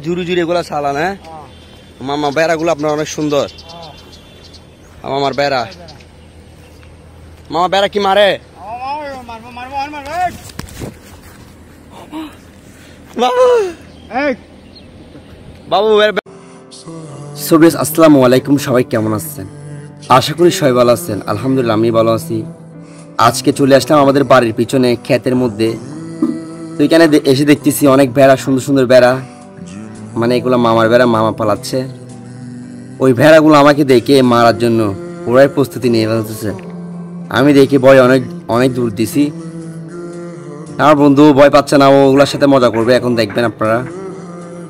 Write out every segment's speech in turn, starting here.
জুড়ি জুড়ি এগুলা চালান। হ্যাঁ মামা বেড়াগুলো আপনার অনেক সুন্দর। মামার বেড়া, মামা বেড়া কি মারে? বাবু সুবেশ, আসসালামু আলাইকুম। সবাই কেমন আছেন? আশা করি সবাই ভালো আছেন। আলহামদুলিল্লাহ আমি ভালো আছি। আজকে চলে আসলাম আমাদের বাড়ির পিছনে ক্ষেতের মধ্যে। তো এখানে এসে দেখতেছি অনেক বেড়া, সুন্দর সুন্দর বেড়া, মানে এগুলো মামার বেড়া, মামা পালাচ্ছে। ওই ভেড়াগুলো আমাকে দেখে মারার জন্য ওরাই প্রস্তুতি নিয়ে ফেলতেছে। আমি দেখি ভয় অনেক অনেক দূর দিছি। আমার বন্ধু ভয় পাচ্ছে না, ওগুলোর সাথে মজা করবে। এখন দেখবেন আপনারা,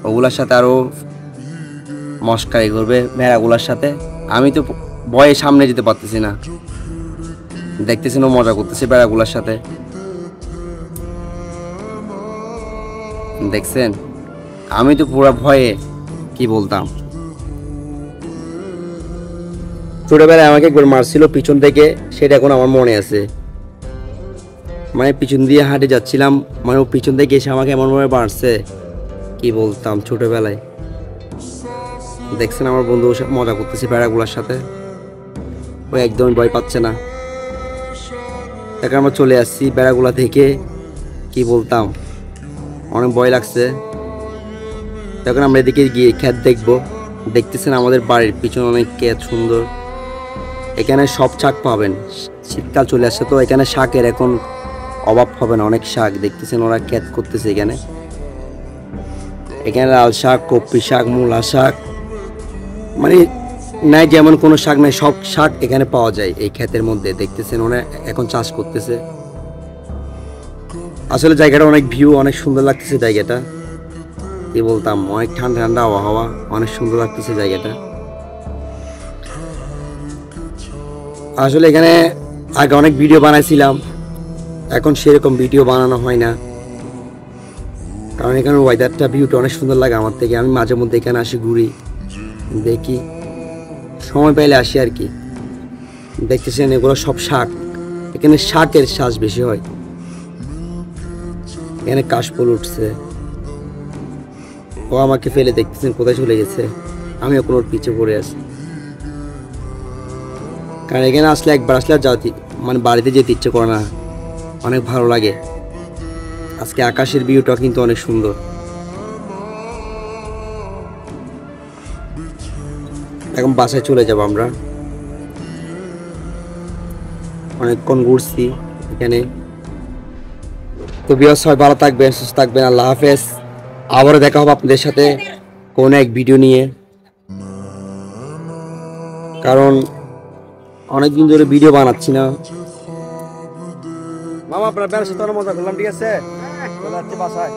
ওগুলোর সাথে আরো মস্কারি করবে ভেড়াগুলোর সাথে। আমি তো ভয়ে সামনে যেতে পারতেছি না। দেখতেছেন ও মজা করতেছে ভেড়াগুলোর সাথে, দেখছেন? আমি তো পুরো ভয়ে কি বলতাম। ছোটবেলায় আমাকে একবার মারছিল পিছন থেকে, সেটা এখন আমার মনে আছে। মানে পিছন দিয়ে হাঁটে যাচ্ছিলাম, মানে ও পিছন থেকে এসে আমাকে এমন ভাবে মারছে, কি বলতাম ছোটবেলায়। দেখছেন আমার বন্ধু মজা করতেছে ভেড়াগুলোর সাথে, ও একদমই ভয় পাচ্ছে না। এখন আমরা চলে আসছি বেড়াগুলা থেকে, কি বলতাম, অনেক ভয় লাগছে। তখন আমরা এদিকে গিয়ে ক্ষেত দেখবো। দেখতেছেন আমাদের বাড়ির পিছনে অনেক ক্ষেত সুন্দর। এখানে সব শাক পাবেন, শীতকাল চলে আসছে তো এখানে শাকের এখন অভাব হবে না। অনেক শাক দেখতেছেন ওরা ক্ষেত করতেছে এখানে। এখানে লাল শাক, কপি শাক, মূলা শাক, মানে নাই যেমন কোনো শাক নাই, সব শাক এখানে পাওয়া যায় এই ক্ষেতের মধ্যে। দেখতেছেন ওরা এখন চাষ করতেছে। আসলে জায়গাটা অনেক ভিউ, অনেক সুন্দর লাগতেছে জায়গাটা। কি বলতাম, অনেক ঠান্ডা ঠান্ডা আবহাওয়া, অনেক সুন্দর লাগতেছে জায়গাটা। আসলে এখানে আগে অনেক ভিডিও বানাইছিলাম, এখন সেরকম ভিডিও বানানো হয় না, কারণ এখানে ওয়েদারটা, ভিউটা অনেক সুন্দর লাগে আমার থেকে। আমি মাঝে মধ্যে এখানে আসি, ঘুরি, দেখি, সময় পাইলে আসি আর কি। দেখতেছেন এগুলো সব শাক, এখানে শাকের চাষ বেশি হয়। এখানে কাশফুল উঠছে। ও আমাকে ফেলে দেখতেছেন কোথায় চলে গেছে, আমি এখন ওর পিছে পড়ে আছি। কারণ এখানে আসলে একবার আসলে আর যাতে, মানে বাড়িতে যেতে ইচ্ছে করে না, অনেক ভালো লাগে। আজকে আকাশের ভিউটা কিন্তু অনেক সুন্দর। এখন বাসায় চলে যাব আমরা। অনেকক্ষণ ঘুরছি এখানে। তো বিয়ার সবাই ভালো থাকবেন, সুস্থ থাকবেন। আল্লাহ হাফেজ। আবারও দেখা হবে আপনাদের সাথে কোনো এক ভিডিও নিয়ে, কারণ অনেকদিন ধরে ভিডিও বানাচ্ছি না। মামা আপনার বেড়ার সাথে অনেক মজা করলাম, ঠিক আছে? বাসায়